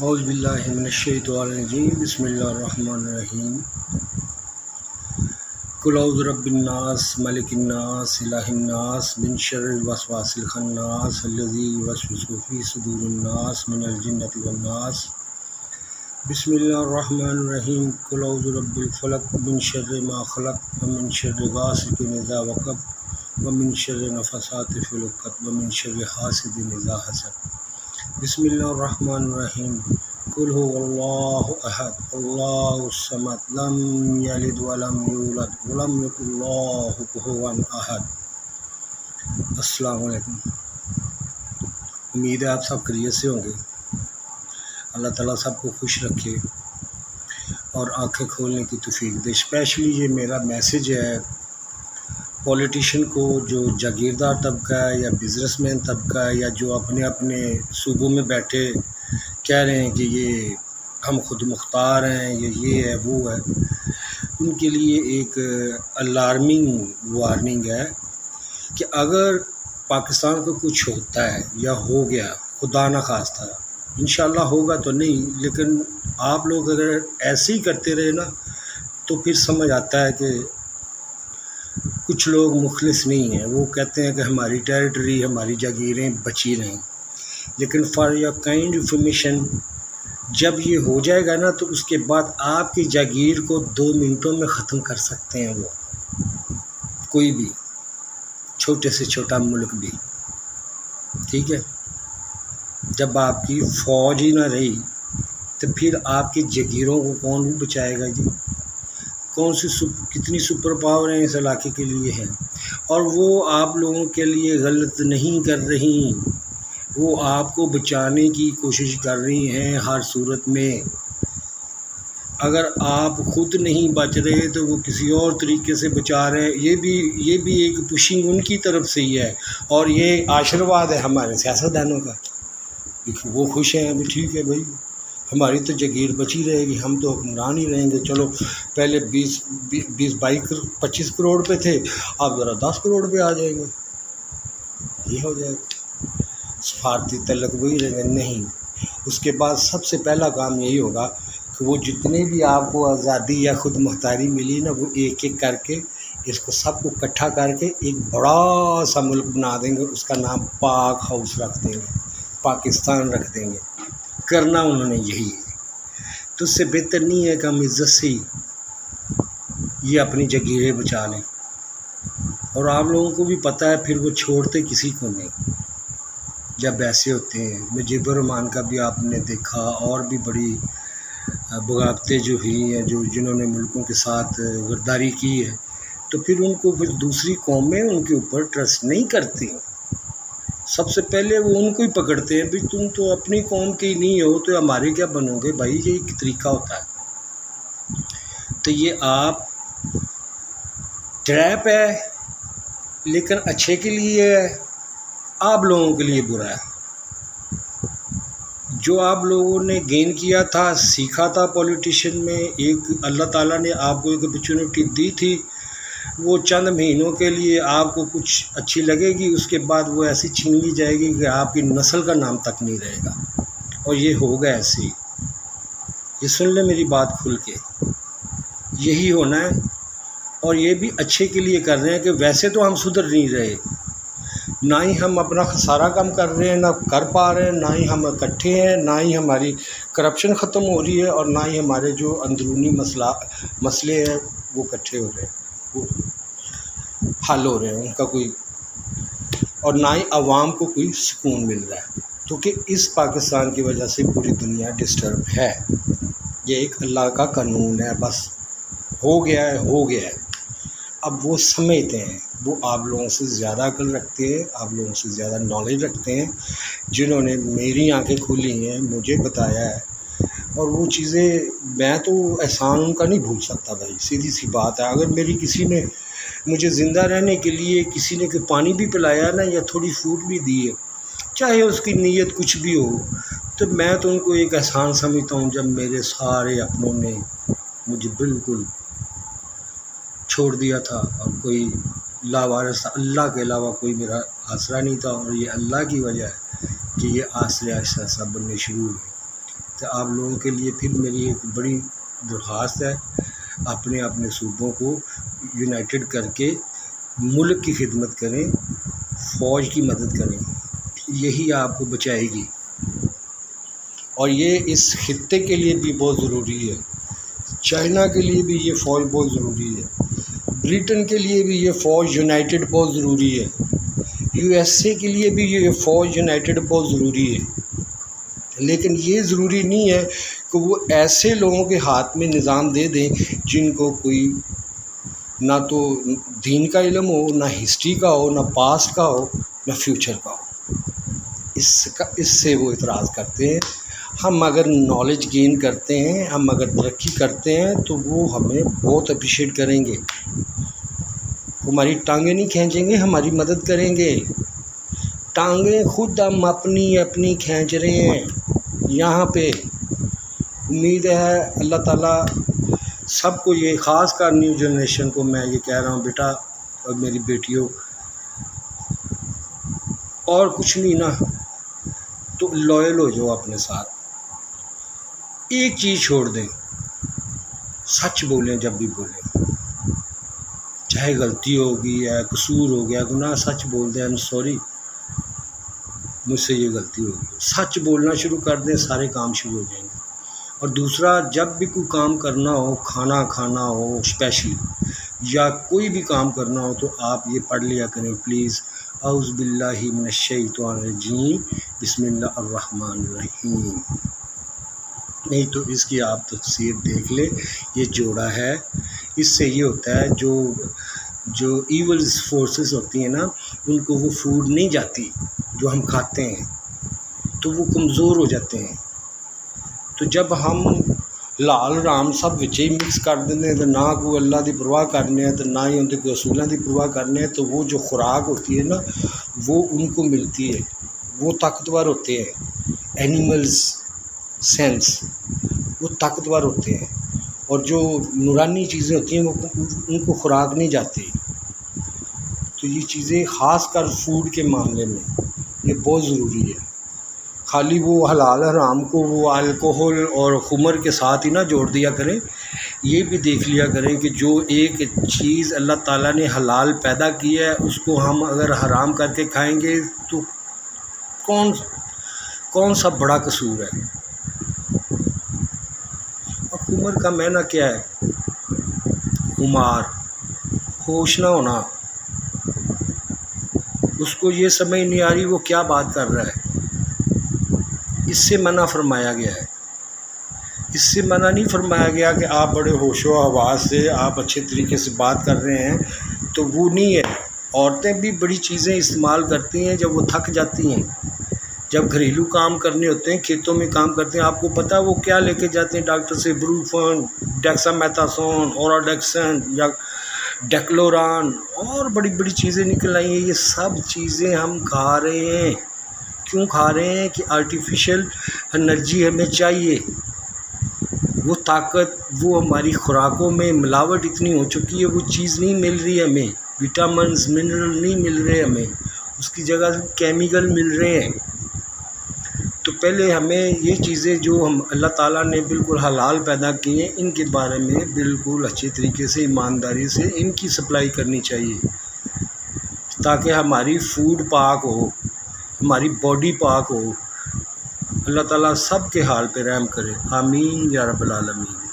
اعوذ باللہ من الشیطان الرجیم بسم اللہ الرحمن الرحیم قل اعوذ برب الناس ملک الناس الہ الناس من شر الوسواس الخناس الذی یوسوس فی صدور الناس من الجنۃ والناس بسم اللہ الرحمن الرحیم قل اعوذ برب الفلق من شر ما خلق ومن شر غاسق اذا وقب ومن شر النفاثات فی العقد ومن شر حاسد اذا حسد بسم اللہ الرحمن الرحیم قل هو اللہ احد اللہ الصمد لم یلد ولم یولد ولم یکن له کفوا احد۔ السلام علیکم، امید ہے آپ سب خیریت سے ہوں گے۔ اللہ تعالیٰ سب کو خوش رکھے اور آنکھیں کھولنے کی توفیق دے۔ اسپیشلی یہ میرا میسیج ہے پولیٹیشین کو، جو جاگیردار طبقہ ہے یا بزنس مین طبقہ ہے یا جو اپنے اپنے صوبوں میں بیٹھے کہہ رہے ہیں کہ یہ ہم خود مختار ہیں، یہ ہے وہ ہے، ان کے لیے ایک الارمنگ وارننگ ہے کہ اگر پاکستان کو کچھ ہوتا ہے یا ہو گیا، خدا نہ خواستہ، انشاءاللہ ہوگا تو نہیں، لیکن آپ لوگ اگر ایسے ہی کرتے رہے نا تو پھر سمجھ آتا ہے کہ کچھ لوگ مخلص نہیں ہیں۔ وہ کہتے ہیں کہ ہماری ٹیریٹری، ہماری جاگیریں بچی رہیں، لیکن فار یور کائنڈ انفارمیشن جب یہ ہو جائے گا نا تو اس کے بعد آپ کی جاگیر کو 2 منٹوں میں ختم کر سکتے ہیں وہ، کوئی بھی، چھوٹے سے چھوٹا ملک بھی، ٹھیک ہے۔ جب آپ کی فوج ہی نہ رہی تو پھر آپ کی جاگیروں کو کون بچائے گا جی؟ کون سی کتنی سپر پاور ہیں اس علاقے کے لیے ہیں، اور وہ آپ لوگوں کے لیے غلط نہیں کر رہی، وہ آپ کو بچانے کی کوشش کر رہی ہیں ہر صورت میں۔ اگر آپ خود نہیں بچ رہے تو وہ کسی اور طریقے سے بچا رہے ہیں۔ یہ بھی ایک پشنگ ان کی طرف سے ہی ہے، اور یہ آشرواد ہے ہمارے سیاستدانوں کا۔ وہ خوش ہیں، ابھی ٹھیک ہے بھائی، ہماری تو جاگیر بچی رہے گی، ہم تو حکمران ہی رہیں گے، چلو پہلے 25 کروڑ پہ تھے، آپ ذرا 10 کروڑ پہ آ جائیں گے، یہ ہو جائے گا، سفارتی تعلق وہی رہیں گے۔ نہیں، اس کے بعد سب سے پہلا کام یہی ہوگا کہ وہ جتنے بھی آپ کو آزادی یا خود مختاری ملی نا، وہ ایک ایک کر کے اس کو سب کو اکٹھا کر کے ایک بڑا سا ملک بنا دیں گے، اس کا نام پاک ہاؤس رکھ دیں گے، پاکستان رکھ دیں گے۔ کرنا انہوں نے یہی ہے، تو اس سے بہتر نہیں ہے کہ ہم عزت سے ہی یہ اپنی جاگیریں بچا لیں، اور آپ لوگوں کو بھی پتہ ہے پھر وہ چھوڑتے کسی کو نہیں جب ایسے ہوتے ہیں۔ مجیب الرحمان کا بھی آپ نے دیکھا، اور بھی بڑی بغاوتیں جو ہوئی ہیں، جنہوں نے ملکوں کے ساتھ غداری کی ہے، تو پھر ان کو پھر دوسری قومیں ان کے اوپر ٹرسٹ نہیں کرتی، سب سے پہلے وہ ان کو ہی پکڑتے ہیں، بھی تم تو اپنی قوم کے ہی نہیں ہو تو ہمارے کیا بنو گے بھائی، یہ ایک طریقہ ہوتا ہے۔ تو یہ آپ ٹریپ ہے، لیکن اچھے کے لیے ہے، آپ لوگوں کے لیے برا ہے۔ جو آپ لوگوں نے گین کیا تھا، سیکھا تھا پولیٹیشین میں، ایک اللہ تعالیٰ نے آپ کو ایک اپرچونٹی دی تھی، وہ چند مہینوں کے لیے آپ کو کچھ اچھی لگے گی، اس کے بعد وہ ایسی چھین لی جائے گی کہ آپ کی نسل کا نام تک نہیں رہے گا، اور یہ ہوگا ایسے ہی۔ یہ سن لیں میری بات کھل کے، یہی ہونا ہے، اور یہ بھی اچھے کے لیے کر رہے ہیں کہ ویسے تو ہم سدھر نہیں رہے، نہ ہی ہم اپنا خسارہ کم کر رہے ہیں، نہ کر پا رہے ہیں، نہ ہی ہم اکٹھے ہیں، نہ ہی ہماری کرپشن ختم ہو رہی ہے، اور نہ ہی ہمارے جو اندرونی مسئلے ہیں وہ اکٹھے ہو رہے ہیں، وہ حل ہو رہے ہیں ان کا کوئی، اور نہ ہی عوام کو کوئی سکون مل رہا ہے، کیونکہ اس پاکستان کی وجہ سے پوری دنیا ڈسٹرب ہے۔ یہ ایک اللہ کا قانون ہے، بس ہو گیا ہے، ہو گیا ہے۔ اب وہ سمجھتے ہیں، وہ آپ لوگوں سے زیادہ عقل رکھتے ہیں، آپ لوگوں سے زیادہ نالج رکھتے ہیں، جنہوں نے میری آنکھیں کھولی ہیں، مجھے بتایا ہے، اور وہ چیزیں میں تو احسان ان کا نہیں بھول سکتا بھائی، سیدھی سی بات ہے۔ اگر میری کسی نے مجھے زندہ رہنے کے لیے کسی نے پانی بھی پلایا نا، یا تھوڑی فوڈ بھی دی ہے، چاہے اس کی نیت کچھ بھی ہو، تو میں تو ان کو ایک احسان سمجھتا ہوں، جب میرے سارے اپنوں نے مجھے بالکل چھوڑ دیا تھا، اور کوئی لاوارث، اللہ کے علاوہ کوئی میرا آسرا نہیں تھا، اور یہ اللہ کی وجہ ہے کہ یہ آسرے آہستہ آہستہ بننے شروع ہوئے۔ تو آپ لوگوں کے لیے پھر میری ایک بڑی درخواست ہے، اپنے صوبوں کو یونائٹڈ کر کے ملک کی خدمت کریں، فوج کی مدد کریں، یہی آپ کو بچائے گی۔ اور یہ اس خطے کے لیے بھی بہت ضروری ہے، چائنا کے لیے بھی یہ فوج بہت ضروری ہے، برٹن کے لیے بھی یہ فوج یونائٹڈ بہت ضروری ہے، USA کے لیے بھی یہ فوج یونائٹڈ بہت ضروری ہے۔ لیکن یہ ضروری نہیں ہے کہ وہ ایسے لوگوں کے ہاتھ میں نظام دے دیں جن کو کوئی نہ تو دین کا علم ہو، نہ ہسٹری کا ہو، نہ پاسٹ کا ہو، نہ فیوچر کا ہو۔ اس سے وہ اعتراض کرتے ہیں۔ ہم اگر نالج گین کرتے ہیں، ہم اگر ترقی کرتے ہیں تو وہ ہمیں بہت اپریشیٹ کریں گے، ہماری ٹانگیں نہیں کھینچیں گے، ہماری مدد کریں گے۔ ٹانگیں خود ہم اپنی کھینچ رہے ہیں یہاں پہ۔ امید ہے اللہ تعالیٰ سب کو، یہ خاص کر نیو جنریشن کو میں یہ کہہ رہا ہوں، بیٹا اور میری بیٹیوں، اور کچھ نہیں نا تو لوئل ہو جاؤ اپنے ساتھ۔ ایک چیز چھوڑ دیں، سچ بولیں جب بھی بولیں، چاہے غلطی ہوگی یا قصور ہو گیا گناہ، سچ بول دیں، سوری مجھ سے یہ غلطی ہوگی، سچ بولنا شروع کر دیں، سارے کام شروع ہو جائیں گے۔ اور دوسرا، جب بھی کوئی کام کرنا ہو، کھانا کھانا ہو اسپیشلی، یا کوئی بھی کام کرنا ہو، تو آپ یہ پڑھ لیا کریں پلیز، اعوذ باللہ من الشیطان الرجیم، بسم اللہ الرحمن الرحیم۔ نہیں تو اس کی آپ تفسیر دیکھ لیں، یہ جوڑا ہے۔ اس سے یہ ہوتا ہے جو ایول فورسز ہوتی ہیں نا، ان کو وہ فوڈ نہیں جاتی جو ہم کھاتے ہیں، تو وہ کمزور ہو جاتے ہیں۔ تو جب ہم لال رام سب وچے مکس کر دیتے ہیں، تو نہ کوئی اللہ دی پرواہ کرنے ہیں، تو نہ ہی ان کے اصولوں دی پرواہ کرنے ہیں، تو وہ جو خوراک ہوتی ہے نا، وہ ان کو ملتی ہے، وہ طاقتور ہوتے ہیں۔ اینیملز سینس وہ طاقتور ہوتے ہیں، اور جو نورانی چیزیں ہوتی ہیں وہ ان کو خوراک نہیں جاتی۔ تو یہ چیزیں خاص کر فوڈ کے معاملے میں یہ بہت ضروری ہے۔ خالی وہ حلال حرام کو وہ الکوہل اور خمر کے ساتھ ہی نہ جوڑ دیا کریں، یہ بھی دیکھ لیا کریں کہ جو ایک چیز اللہ تعالیٰ نے حلال پیدا کی ہے، اس کو ہم اگر حرام کر کے کھائیں گے تو کون سا بڑا قصور ہے۔ اور خمر کا معنی کیا ہے؟ خمار، ہوش نہ ہونا، اس کو یہ سمجھ نہیں آ رہی وہ کیا بات کر رہا ہے۔ اس سے منع فرمایا گیا ہے۔ اس سے منع نہیں فرمایا گیا کہ آپ بڑے ہوش و حواس سے آپ اچھے طریقے سے بات کر رہے ہیں، تو وہ نہیں ہے۔ عورتیں بھی بڑی چیزیں استعمال کرتی ہیں جب وہ تھک جاتی ہیں، جب گھریلو کام کرنے ہوتے ہیں، کھیتوں میں کام کرتے ہیں۔ آپ کو پتہ ہے وہ کیا لے کے جاتے ہیں ڈاکٹر سے؟ بروفن، ڈیکسامیتھاسون، اوراڈیکسن یا ڈیکلوران، اور بڑی بڑی چیزیں نکل آئی ہیں۔ یہ سب چیزیں ہم کھا رہے ہیں۔ کیوں کھا رہے ہیں؟ کہ آرٹیفیشل انرجی ہمیں چاہیے، وہ طاقت، وہ ہماری خوراکوں میں ملاوٹ اتنی ہو چکی ہے، وہ چیز نہیں مل رہی ہے ہمیں، وٹامنز منرل نہیں مل رہے ہمیں، اس کی جگہ کیمیکل مل رہے ہیں۔ تو پہلے ہمیں یہ چیزیں جو ہم اللہ تعالیٰ نے بالکل حلال پیدا کی ہیں، ان کے بارے میں بالکل اچھے طریقے سے ایمانداری سے ان کی سپلائی کرنی چاہیے، تاکہ ہماری فوڈ پاک ہو، ہماری باڈی پاک ہو۔ اللہ تعالیٰ سب کے حال پہ رحم کرے، آمین یا رب العالمین۔